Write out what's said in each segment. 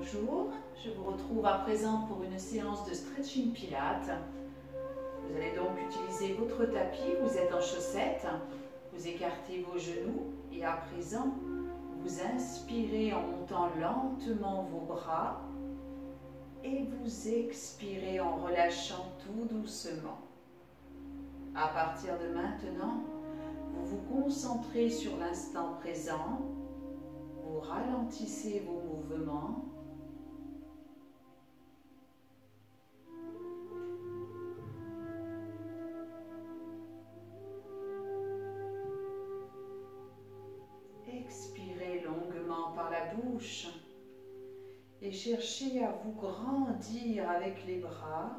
Bonjour, je vous retrouve à présent pour une séance de stretching pilates. Vous allez donc utiliser votre tapis, vous êtes en chaussettes, vous écartez vos genoux et à présent, vous inspirez en montant lentement vos bras et vous expirez en relâchant tout doucement. À partir de maintenant, vous vous concentrez sur l'instant présent, vous ralentissez vos mouvements. Expirez longuement par la bouche et cherchez à vous grandir avec les bras.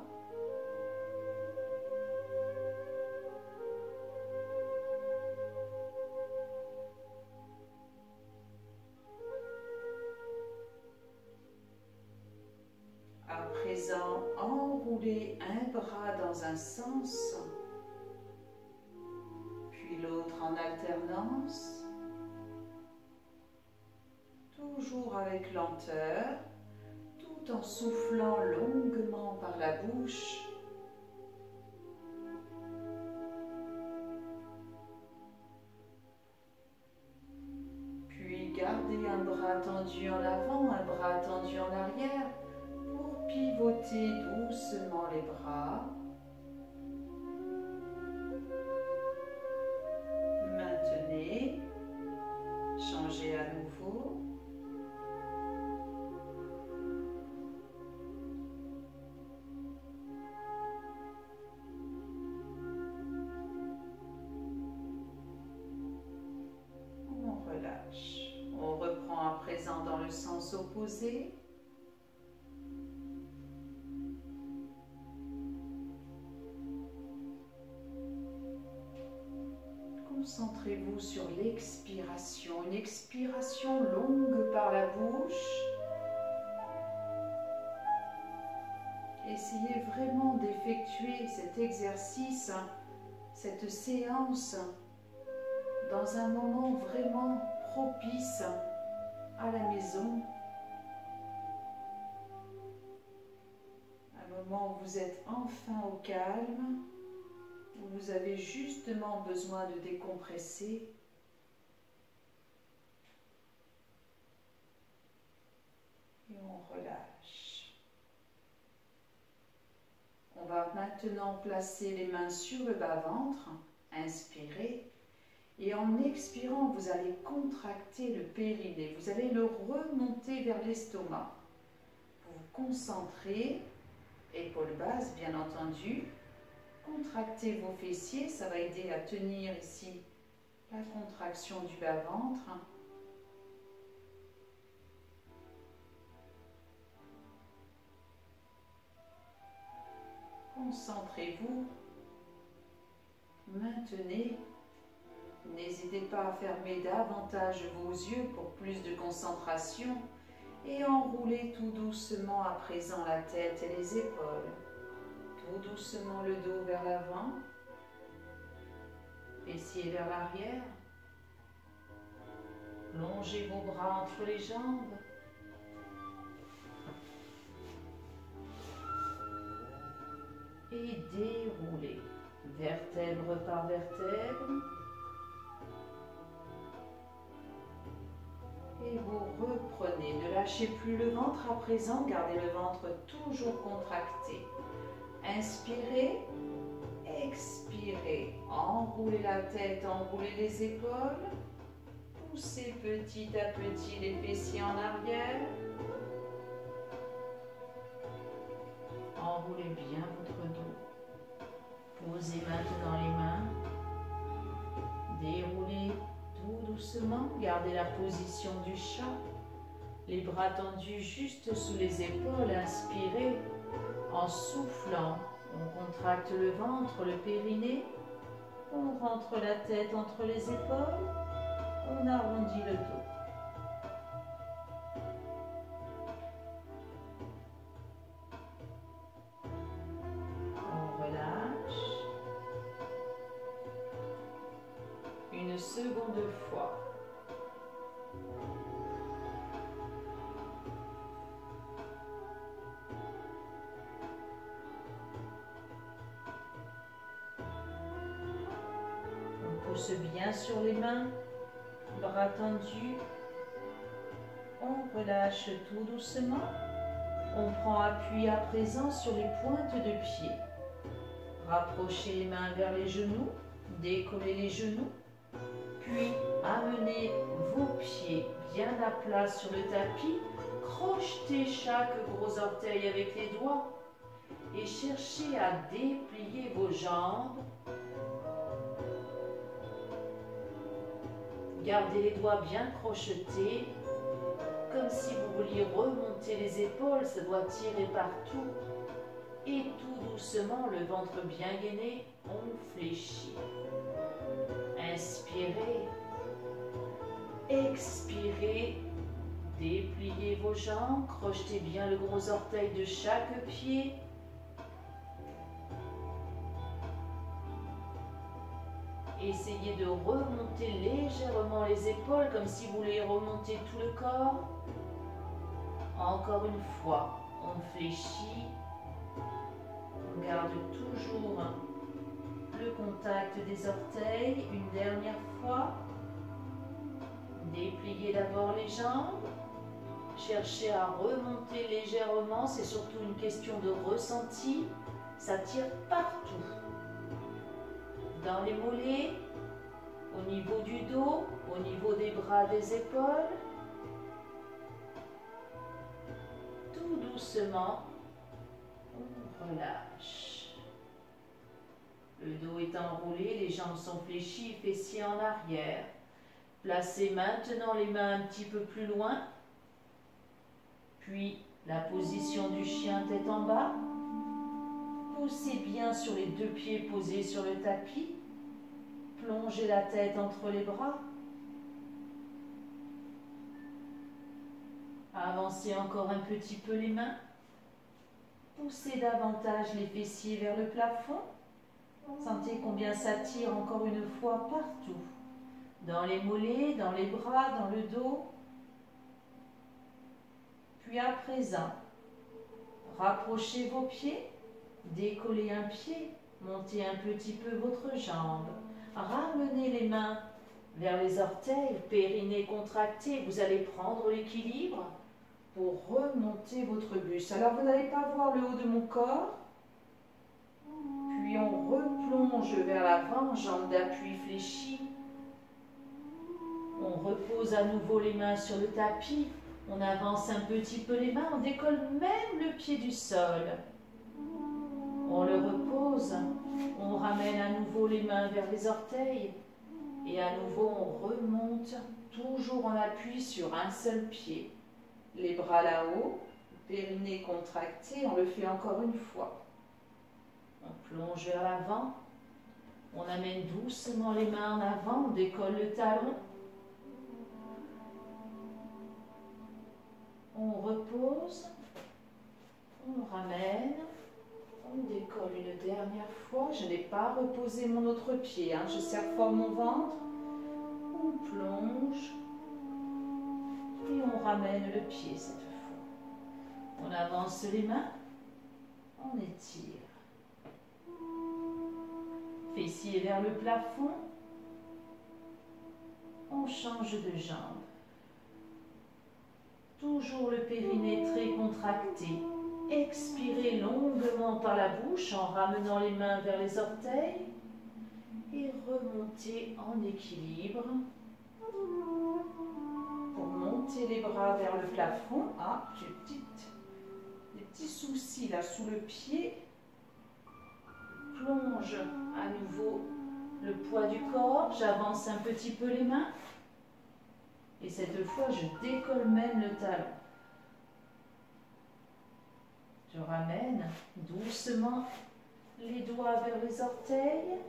À présent, enroulez un bras dans un sens, puis l'autre en alternance. Toujours avec lenteur, tout en soufflant longuement par la bouche. Puis gardez un bras tendu en avant, un bras tendu en arrière pour pivoter doucement les bras. Maintenez, changez à nouveau. On reprend à présent dans le sens opposé. Concentrez-vous sur l'expiration, une expiration longue par la bouche. Essayez vraiment d'effectuer cet exercice, cette séance, dans un moment vraiment propice à la maison, un moment où vous êtes enfin au calme, où vous avez justement besoin de décompresser. Et on relâche. On va maintenant placer les mains sur le bas-ventre, inspirez. Et en expirant, vous allez contracter le périnée. Vous allez le remonter vers l'estomac. Vous vous concentrez, épaules basses bien entendu. Contractez vos fessiers, ça va aider à tenir ici la contraction du bas-ventre. Concentrez-vous. Maintenez. N'hésitez pas à fermer davantage vos yeux pour plus de concentration et enroulez tout doucement à présent la tête et les épaules. Tout doucement le dos vers l'avant, fessiers vers l'arrière. Longez vos bras entre les jambes. Et déroulez, vertèbre par vertèbre. Et vous reprenez, ne lâchez plus le ventre à présent, gardez le ventre toujours contracté. Inspirez, expirez, enroulez la tête, enroulez les épaules, poussez petit à petit les fessiers en arrière. Enroulez bien votre dos. Posez maintenant les mains, déroulez tout doucement, gardez la position du chat, les bras tendus juste sous les épaules, inspirez, en soufflant, on contracte le ventre, le périnée, on rentre la tête entre les épaules, on arrondit le dos. On relâche. Une seconde fois. pousse bien sur les mains, bras tendus. On relâche tout doucement. On prend appui à présent sur les pointes de pied. Rapprochez les mains vers les genoux, décollez les genoux, puis amenez vos pieds bien à plat sur le tapis. Crochetez chaque gros orteil avec les doigts et cherchez à déplier vos jambes. Gardez les doigts bien crochetés, comme si vous vouliez remonter les épaules, ça doit tirer partout. Et tout doucement, le ventre bien gainé, on fléchit. Inspirez, expirez, dépliez vos jambes, crochetez bien le gros orteil de chaque pied. Essayez de remonter légèrement les épaules comme si vous vouliez remonter tout le corps. Encore une fois, on fléchit. On garde toujours le contact des orteils. Une dernière fois. Dépliez d'abord les jambes. Cherchez à remonter légèrement. C'est surtout une question de ressenti. Ça tire partout. Dans les mollets, au niveau du dos, au niveau des bras, des épaules. Tout doucement, on relâche. Le dos est enroulé, les jambes sont fléchies, fessiers en arrière. Placez maintenant les mains un petit peu plus loin. Puis la position du chien tête en bas. Poussez bien sur les deux pieds posés sur le tapis. Plongez la tête entre les bras. Avancez encore un petit peu les mains. Poussez davantage les fessiers vers le plafond. Sentez combien ça tire encore une fois partout. Dans les mollets, dans les bras, dans le dos. Puis à présent, rapprochez vos pieds. Décollez un pied, montez un petit peu votre jambe. Ramenez les mains vers les orteils, périnée contracté. Vous allez prendre l'équilibre pour remonter votre buste. Alors vous n'allez pas voir le haut de mon corps. Puis on replonge vers l'avant, jambes d'appui fléchies. On repose à nouveau les mains sur le tapis. On avance un petit peu les mains, on décolle même le pied du sol. On le repose, on ramène à nouveau les mains vers les orteils et à nouveau on remonte, toujours en appui sur un seul pied. Les bras là-haut, périnée contracté, on le fait encore une fois. On plonge vers l'avant, on amène doucement les mains en avant, on décolle le talon. On repose, on ramène. On décolle une dernière fois. Je n'ai pas reposé mon autre pied. Je serre fort mon ventre. On plonge. Et on ramène le pied cette fois. On avance les mains. On étire. Fessiers vers le plafond. On change de jambe. Toujours le périnée très contracté. Expirez longuement par la bouche en ramenant les mains vers les orteils et remontez en équilibre pour monter les bras vers le plafond. Ah, j'ai des petits soucis là sous le pied. Plonge à nouveau le poids du corps, j'avance un petit peu les mains et cette fois je décolle même le talon. Je ramène doucement les doigts vers les orteils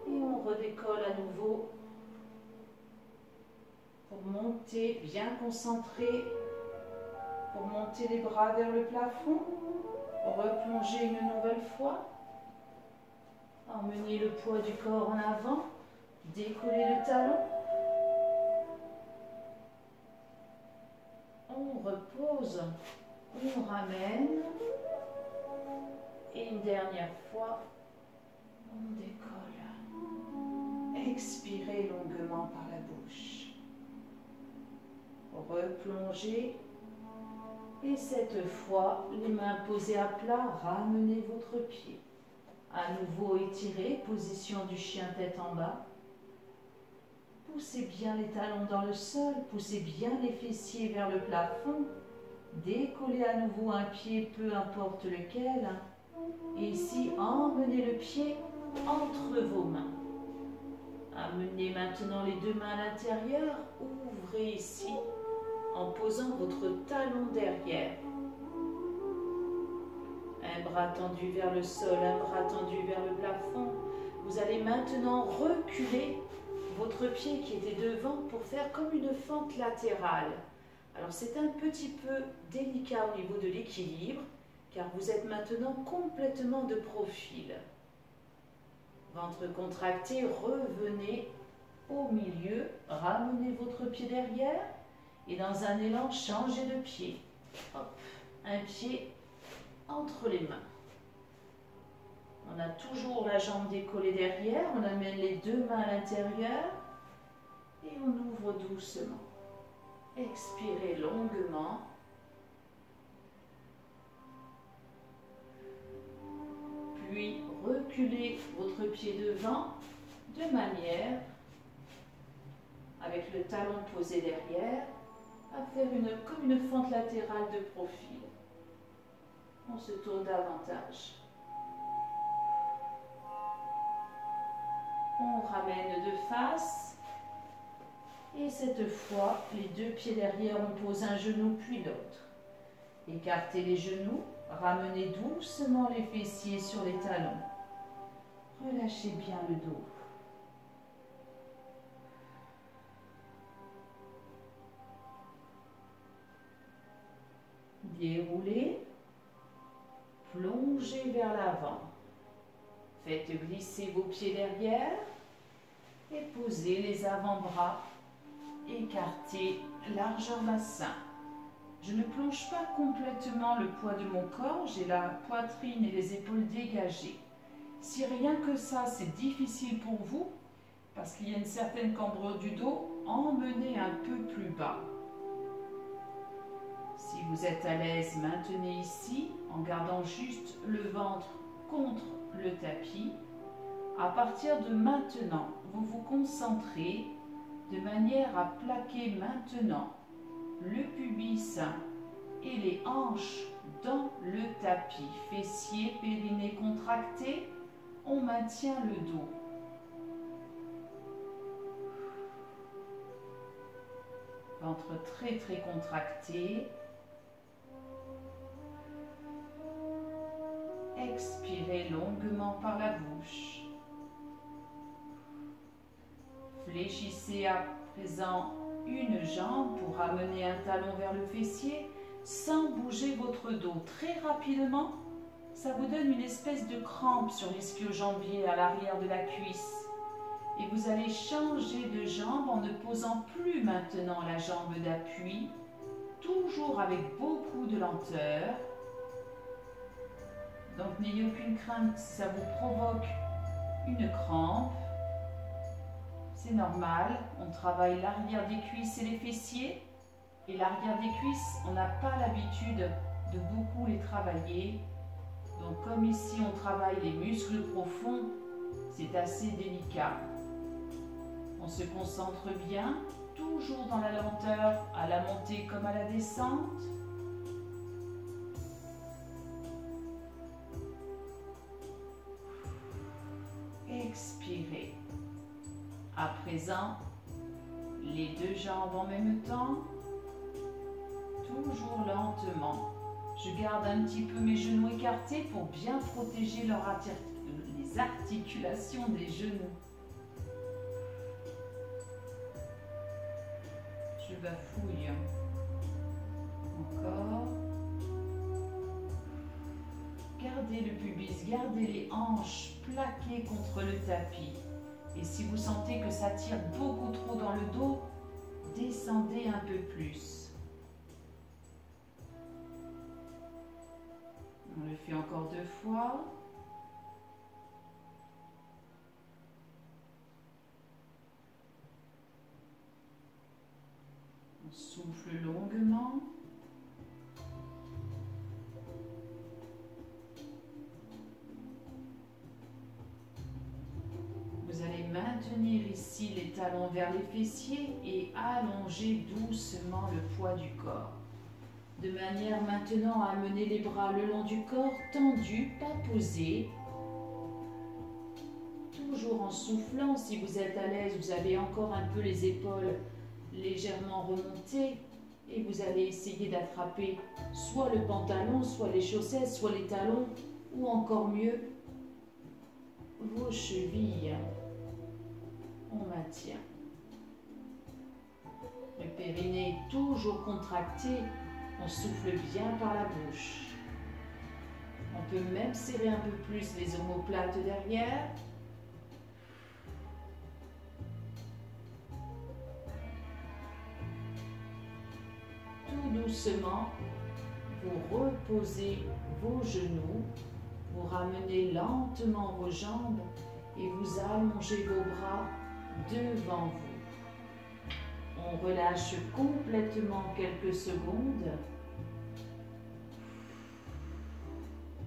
et on redécolle à nouveau pour monter, bien concentré, pour monter les bras vers le plafond, replonger une nouvelle fois, emmener le poids du corps en avant, décoller le talon, on repose. On ramène et une dernière fois, on décolle. longuement par la bouche. Replongez. Et cette fois, les mains posées à plat, ramenez votre pied. À nouveau étirez, position du chien tête en bas. Poussez bien les talons dans le sol, poussez bien les fessiers vers le plafond. Décollez à nouveau un pied, peu importe lequel. Et ici, emmenez le pied entre vos mains. Amenez maintenant les deux mains à l'intérieur. Ouvrez ici en posant votre talon derrière. Un bras tendu vers le sol, un bras tendu vers le plafond. Vous allez maintenant reculer votre pied qui était devant pour faire comme une fente latérale. Alors c'est un petit peu délicat au niveau de l'équilibre car vous êtes maintenant complètement de profil. Ventre contracté, revenez au milieu, ramenez votre pied derrière et dans un élan, changez de pied. Hop, un pied entre les mains. On a toujours la jambe décollée derrière, on amène les deux mains à l'intérieur et on ouvre doucement. Expirez longuement. Puis reculez votre pied devant de manière, avec le talon posé derrière, à faire comme une fente latérale de profil. On se tourne davantage. On ramène de face. Et cette fois, les deux pieds derrière, on pose un genou puis l'autre. Écartez les genoux, ramenez doucement les fessiers sur les talons. Relâchez bien le dos. Déroulez, plongez vers l'avant. Faites glisser vos pieds derrière et posez les avant-bras. Écartez largeur bassin. Je ne plonge pas complètement le poids de mon corps, j'ai la poitrine et les épaules dégagées. Si rien que ça, c'est difficile pour vous, parce qu'il y a une certaine cambrure du dos, emmenez un peu plus bas. Si vous êtes à l'aise, maintenez ici en gardant juste le ventre contre le tapis. À partir de maintenant, vous vous concentrez de manière à plaquer maintenant le pubis et les hanches dans le tapis. Fessiers, périnée contractés, on maintient le dos. Ventre très très contracté. Expirez longuement par la bouche. Fléchissez à présent une jambe pour ramener un talon vers le fessier sans bouger votre dos. Très rapidement, ça vous donne une espèce de crampe sur l'ischio-jambier à l'arrière de la cuisse. Et vous allez changer de jambe en ne posant plus maintenant la jambe d'appui, toujours avec beaucoup de lenteur. Donc n'ayez aucune crainte si ça vous provoque une crampe. C'est normal, on travaille l'arrière des cuisses et les fessiers. Et l'arrière des cuisses, on n'a pas l'habitude de beaucoup les travailler. Donc comme ici on travaille les muscles profonds, c'est assez délicat. On se concentre bien, toujours dans la lenteur, à la montée comme à la descente. Expirez. À présent, les deux jambes en même temps, toujours lentement. Je garde un petit peu mes genoux écartés pour bien protéger les articulations des genoux. Je bafouille. Encore. Gardez le pubis, gardez les hanches plaquées contre le tapis. Et si vous sentez que ça tire beaucoup trop dans le dos, descendez un peu plus. On le fait encore 2 fois. On souffle longuement. Vous allez maintenir ici les talons vers les fessiers et allonger doucement le poids du corps. De manière maintenant à amener les bras le long du corps, tendus, pas posés. Toujours en soufflant, si vous êtes à l'aise, vous avez encore un peu les épaules légèrement remontées et vous allez essayer d'attraper soit le pantalon, soit les chaussettes, soit les talons ou encore mieux, vos chevilles. On maintient. Le périnée est toujours contracté. On souffle bien par la bouche. On peut même serrer un peu plus les omoplates derrière. Tout doucement, vous reposez vos genoux, vous ramenez lentement vos jambes et vous allongez vos bras devant vous. On relâche complètement quelques secondes.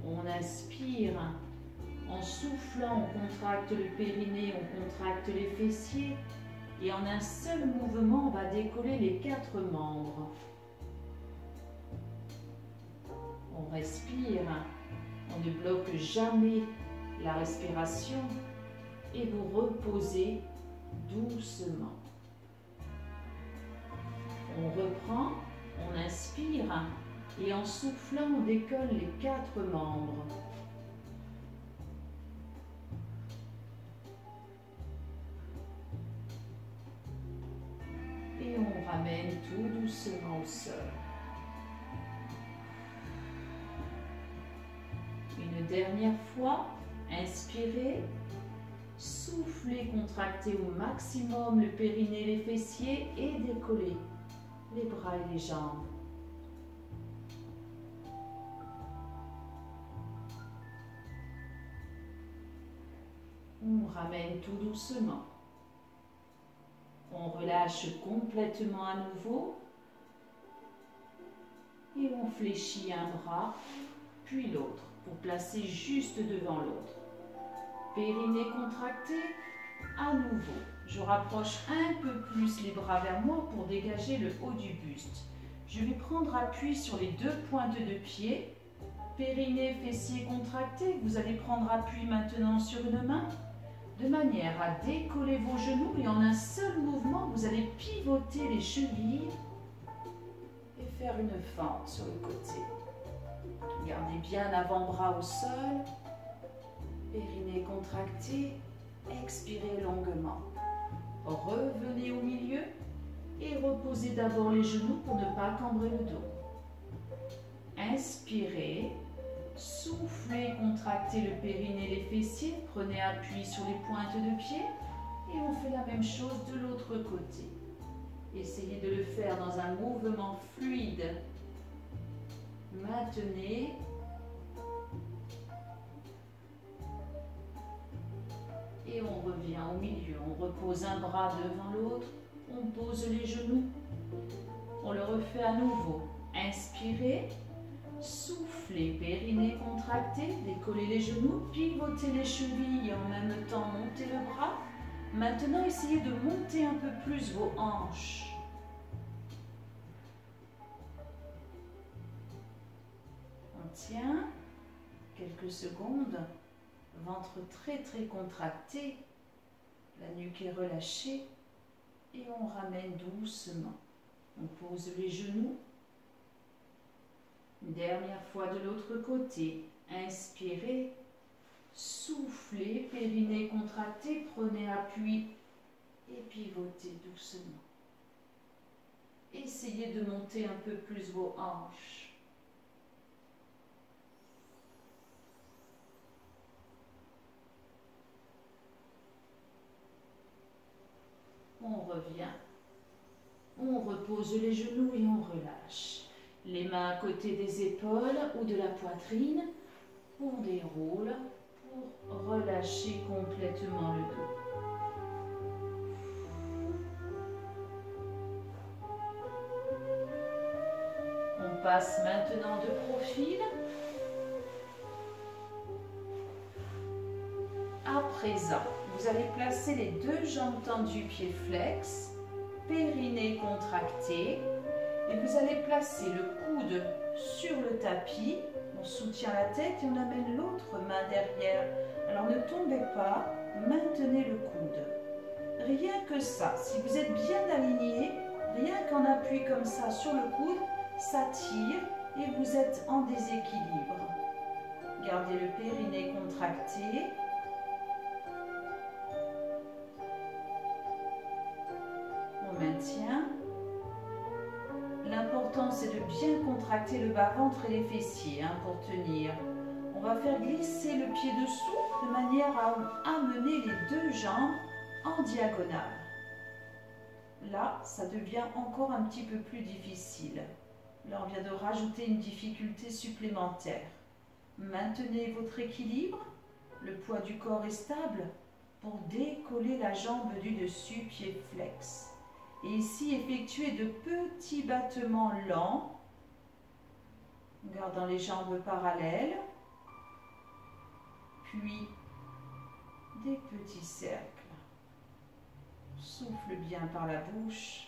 On inspire. En soufflant, on contracte le périnée, on contracte les fessiers. Et en un seul mouvement, on va décoller les 4 membres. On respire. On ne bloque jamais la respiration. Et vous reposez doucement. On reprend, on inspire et en soufflant, on décolle les 4 membres. Et on ramène tout doucement au sol. Une dernière fois, inspirez. Soufflez, contractez au maximum le périnée, les fessiers et décollez les bras et les jambes. On ramène tout doucement. On relâche complètement à nouveau. Et on fléchit un bras, puis l'autre, pour placer juste devant l'autre. Périnée contracté, à nouveau. Je rapproche un peu plus les bras vers moi pour dégager le haut du buste. Je vais prendre appui sur les 2 pointes de pied. Périnée, fessiers contractés. Vous allez prendre appui maintenant sur une main, de manière à décoller vos genoux et en un seul mouvement, vous allez pivoter les chevilles et faire une fente sur le côté. Gardez bien l'avant-bras au sol. Périnée contracté, expirez longuement. Revenez au milieu et reposez d'abord les genoux pour ne pas cambrer le dos. Inspirez, soufflez, contractez le périnée, les fessiers, prenez appui sur les pointes de pied et on fait la même chose de l'autre côté. Essayez de le faire dans un mouvement fluide. Maintenez. Et on revient au milieu, on repose un bras devant l'autre, on pose les genoux, on le refait à nouveau. Inspirez, soufflez, périnée contracté, décollez les genoux, pivotez les chevilles et en même temps montez le bras. Maintenant, essayez de monter un peu plus vos hanches. On tient quelques secondes. Ventre très très contracté, la nuque est relâchée et on ramène doucement. On pose les genoux. Une dernière fois de l'autre côté. Inspirez, soufflez, périnée contracté, prenez appui et pivotez doucement. Essayez de monter un peu plus vos hanches. On revient, on repose les genoux et on relâche. Les mains à côté des épaules ou de la poitrine, on déroule pour relâcher complètement le dos. passe maintenant de profil. À présent, vous allez placer les deux jambes tendues, pieds flex, périnée contracté. Et vous allez placer le coude sur le tapis. On soutient la tête et on amène l'autre main derrière. Alors ne tombez pas, maintenez le coude. Rien que ça, si vous êtes bien aligné, rien qu'en appui comme ça sur le coude, ça tire et vous êtes en déséquilibre. Gardez le périnée contracté. On maintient. L'important, c'est de bien contracter le bas-ventre et les fessiers pour tenir. On va faire glisser le pied dessous de manière à amener les deux jambes en diagonale. Là, ça devient encore un petit peu plus difficile. Là, on vient de rajouter une difficulté supplémentaire. Maintenez votre équilibre. Le poids du corps est stable pour décoller la jambe du dessus, pied flex. Et ici, effectuez de petits battements lents, gardant les jambes parallèles, puis des petits cercles. Souffle bien par la bouche.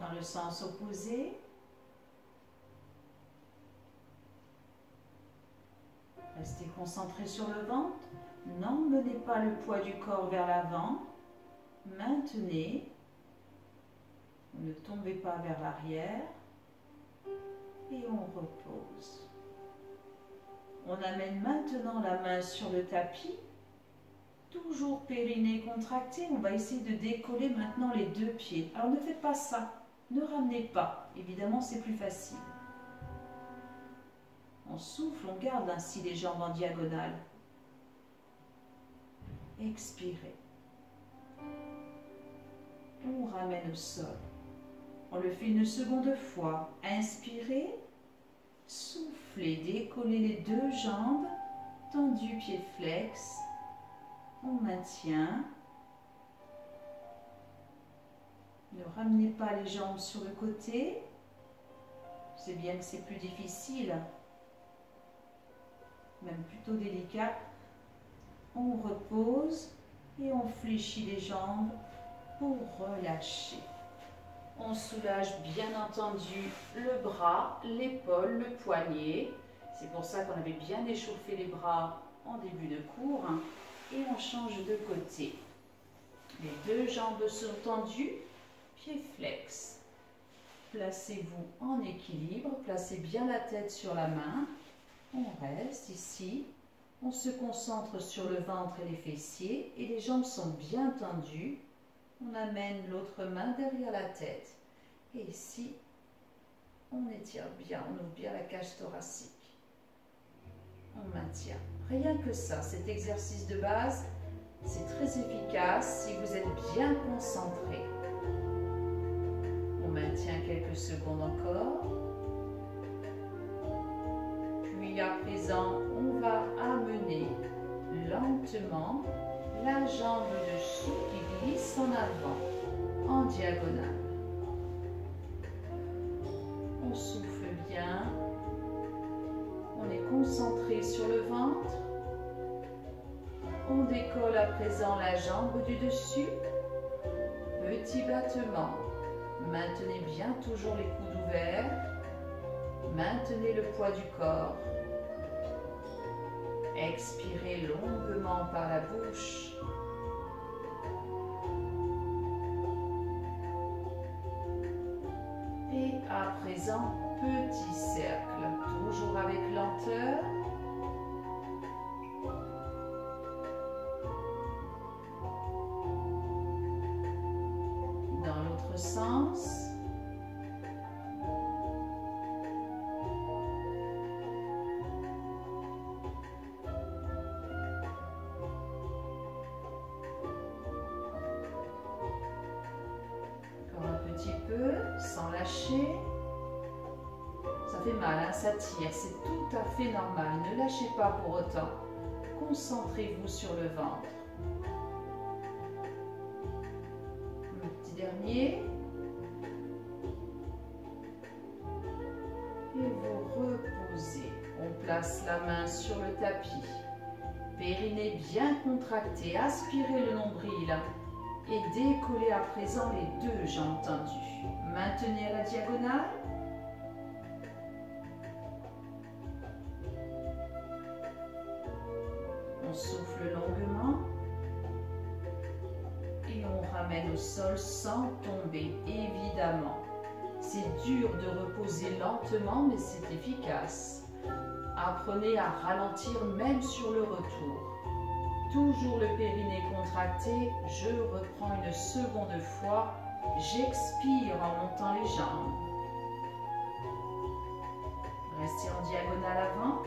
Dans le sens opposé. Restez concentré sur le ventre. N'emmenez pas le poids du corps vers l'avant. Maintenez. Ne tombez pas vers l'arrière. Et on repose. On amène maintenant la main sur le tapis. Toujours périnée contracté. On va essayer de décoller maintenant les deux pieds. Alors ne faites pas ça. Ne ramenez pas. Évidemment, c'est plus facile. On souffle, on garde ainsi les jambes en diagonale. Expirez. On ramène au sol. On le fait une seconde fois. Inspirez. Soufflez, décollez les deux jambes. Tendu, pied flex. On maintient. Ne ramenez pas les jambes sur le côté. C'est bien que c'est plus difficile. Même plutôt délicat. On repose et on fléchit les jambes pour relâcher. On soulage bien entendu le bras, l'épaule, le poignet. C'est pour ça qu'on avait bien échauffé les bras en début de cours. Et on change de côté. Les deux jambes sont tendues, pieds flex. Placez-vous en équilibre, placez bien la tête sur la main. On reste ici, on se concentre sur le ventre et les fessiers et les jambes sont bien tendues. On amène l'autre main derrière la tête et ici, on étire bien, on ouvre bien la cage thoracique. On maintient. Rien que ça, cet exercice de base, c'est très efficace si vous êtes bien concentré. On maintient quelques secondes encore. Puis à présent, on va amener lentement la jambe dessous qui glisse en avant, en diagonale. On souffle bien. On est concentré sur le ventre. On décolle à présent la jambe du dessus. Petit battement. Maintenez bien toujours les coudes ouverts. Maintenez le poids du corps. Expirez longuement par la bouche. Et à présent, petit cercle, toujours avec lenteur. Dans l'autre sens. Sans lâcher. Ça fait mal, hein, ça tire, c'est tout à fait normal. Ne lâchez pas pour autant. Concentrez-vous sur le ventre. dernier. Et vous reposez. On place la main sur le tapis. Périnée bien contracté. Aspirez le nombril. Et décollez à présent les deux jambes tendues. Maintenez à la diagonale. On souffle longuement. Et on ramène au sol sans tomber, évidemment. C'est dur de reposer lentement, mais c'est efficace. Apprenez à ralentir même sur le retour. Toujours le périnée contracté, je reprends une seconde fois. J'expire en montant les jambes. Restez en diagonale avant.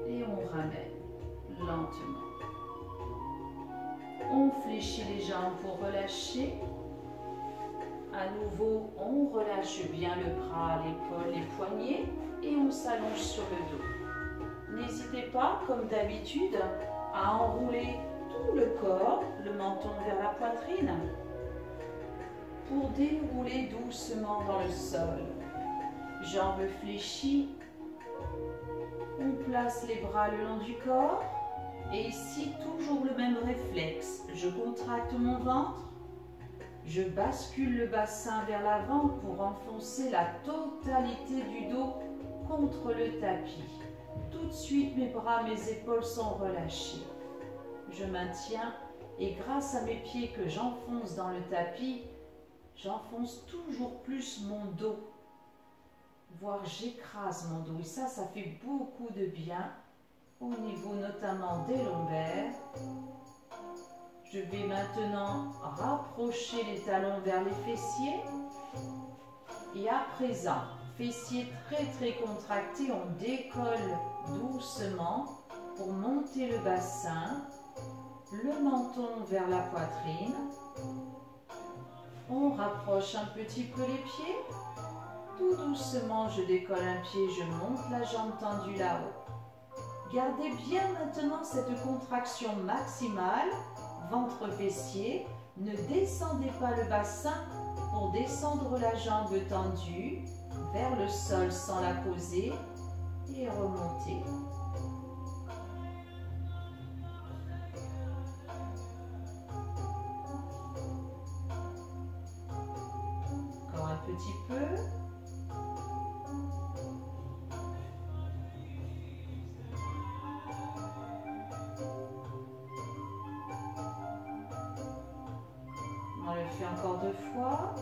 Et on ramène lentement. On fléchit les jambes pour relâcher. À nouveau, on relâche bien le bras, l'épaule, les poignets et on s'allonge sur le dos. N'hésitez pas, comme d'habitude, à enrouler tout le corps, le menton vers la poitrine, pour dérouler doucement dans le sol. Jambes fléchies. On place les bras le long du corps. Et ici, toujours le même réflexe. Je contracte mon ventre. Je bascule le bassin vers l'avant pour enfoncer la totalité du dos contre le tapis. Tout de suite, mes bras, mes épaules sont relâchés. Je maintiens et grâce à mes pieds que j'enfonce dans le tapis, j'enfonce toujours plus mon dos. Voire j'écrase mon dos. Et ça fait beaucoup de bien au niveau notamment des lombaires. Je vais maintenant rapprocher les talons vers les fessiers. Et à présent, fessiers très contractés, on décolle doucement pour monter le bassin, le menton vers la poitrine. On rapproche un petit peu les pieds. Tout doucement, je décolle un pied, je monte la jambe tendue là-haut. Gardez bien maintenant cette contraction maximale, ventre fessier. Ne descendez pas le bassin pour descendre la jambe tendue vers le sol sans la poser et remonter. Encore un petit peu. On le fait encore 2 fois.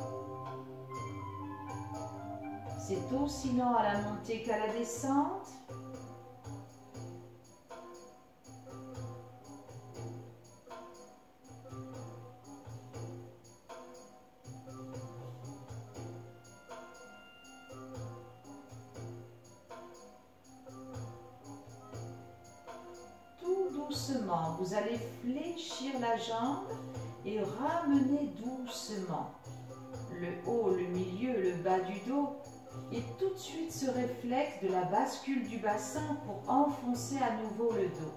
C'est aussi lent à la montée qu'à la descente. Tout doucement, vous allez fléchir la jambe et ramener doucement le haut, le milieu, le bas du dos. Et tout de suite ce réflexe de la bascule du bassin pour enfoncer à nouveau le dos.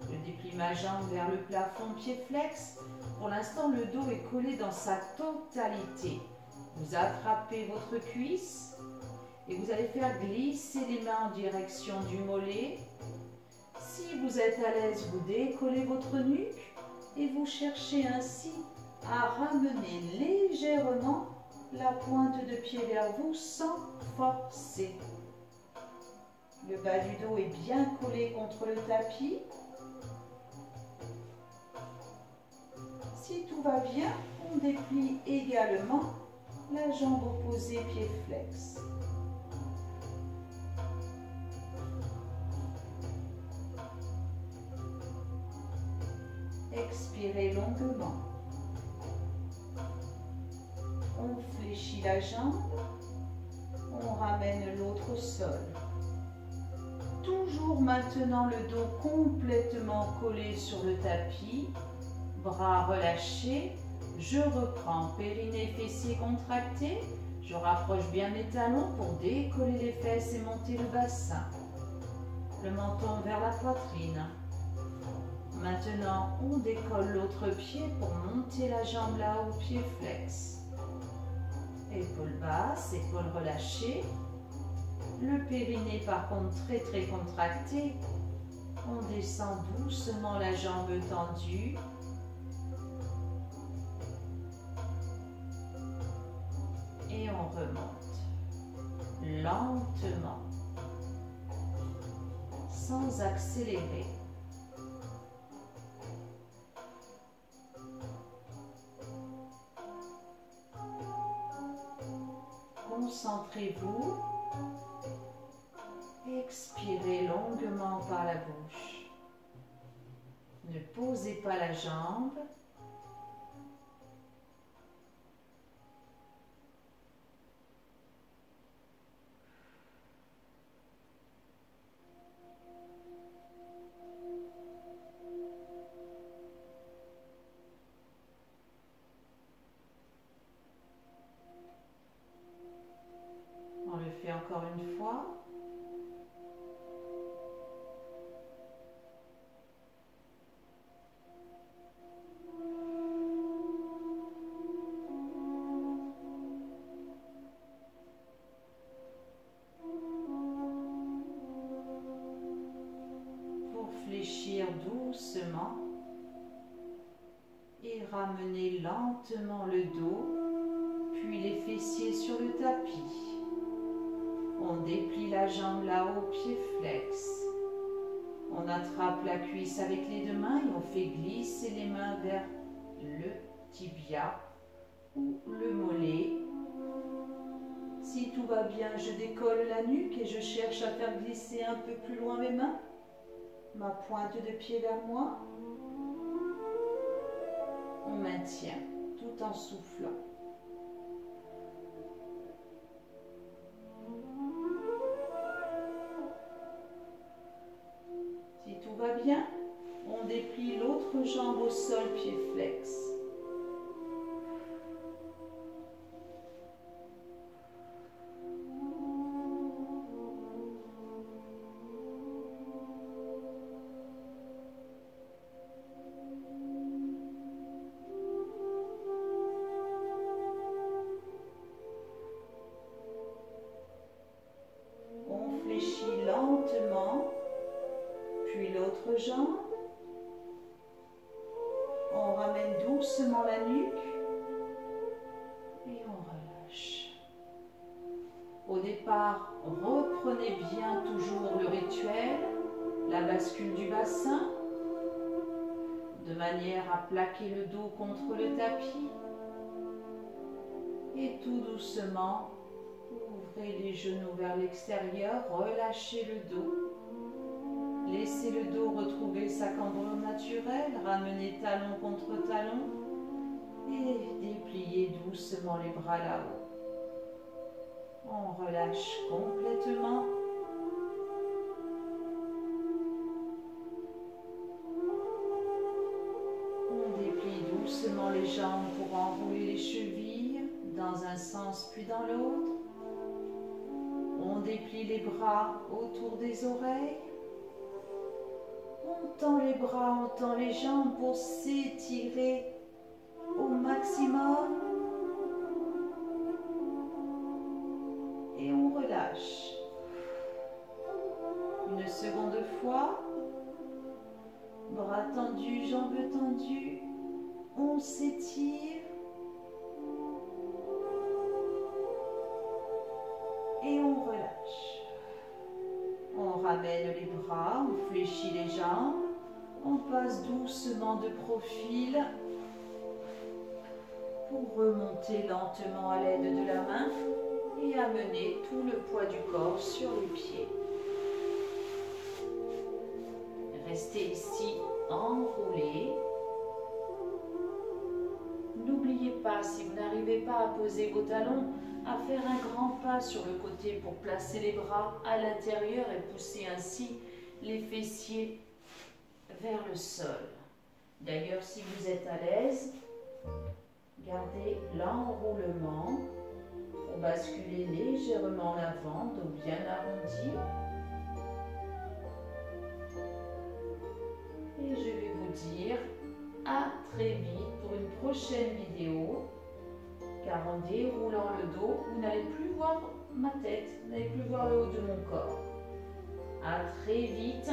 Je déplie ma jambe vers le plafond, pied flex. Pour l'instant, le dos est collé dans sa totalité. Vous attrapez votre cuisse et vous allez faire glisser les mains en direction du mollet. Si vous êtes à l'aise, vous décollez votre nuque et vous cherchez ainsi à ramener légèrement la pointe de pied vers vous sans forcer. Le bas du dos est bien collé contre le tapis. Si tout va bien, on déplie également la jambe opposée, pied flex. Expirez longuement. On fléchit la jambe, on ramène l'autre au sol. Toujours maintenant le dos complètement collé sur le tapis, bras relâchés. Je reprends périnée, fessiers contractés. Je rapproche bien mes talons pour décoller les fesses et monter le bassin. Le menton vers la poitrine. Maintenant, on décolle l'autre pied pour monter la jambe là-haut, pied flex. Épaules basses, épaules relâchées. Le périnée par contre très contracté. On descend doucement la jambe tendue. Et on remonte lentement, sans accélérer. Concentrez-vous. Expirez longuement par la bouche. Ne posez pas la jambe. On le fait encore une fois. Fléchir doucement et ramener lentement le dos, puis les fessiers sur le tapis. On déplie la jambe là-haut, pied flex. On attrape la cuisse avec les deux mains et on fait glisser les mains vers le tibia ou le mollet. Si tout va bien, je décolle la nuque et je cherche à faire glisser un peu plus loin mes mains. Ma pointe de pied vers moi. On maintient tout en soufflant. Si tout va bien, on déplie l'autre jambe au sol, pied flex. Lentement, puis l'autre jambe. On ramène doucement la nuque et on relâche. Au départ, reprenez bien toujours le rituel, la bascule du bassin, de manière à plaquer le dos contre le tapis. Et tout doucement, ouvrez les genoux vers l'extérieur, relâchez le dos. Laissez le dos retrouver sa cambrure naturelle, ramenez talon contre talon et dépliez doucement les bras là-haut. On relâche complètement. On déplie doucement les jambes pour enrouler les chevilles dans un sens puis dans l'autre. On déplie les bras autour des oreilles. On tend les bras, on tend les jambes pour s'étirer au maximum. Et on relâche. Une seconde fois. Bras tendus, jambes tendues. On s'étire. Et on relâche. On ramène les bras, on fléchit les jambes, on passe doucement de profil pour remonter lentement à l'aide de la main et amener tout le poids du corps sur les pieds. Restez ici enroulé. N'oubliez pas, si vous n'arrivez pas à poser vos talons, à faire un grand pas sur le côté pour placer les bras à l'intérieur et pousser ainsi les fessiers vers le sol. D'ailleurs, si vous êtes à l'aise, gardez l'enroulement pour basculer légèrement en avant, dos bien arrondi. Et je vais vous dire à très vite pour une prochaine vidéo, car en déroulant le dos, vous n'allez plus voir ma tête, vous n'allez plus voir le haut de mon corps. À très vite.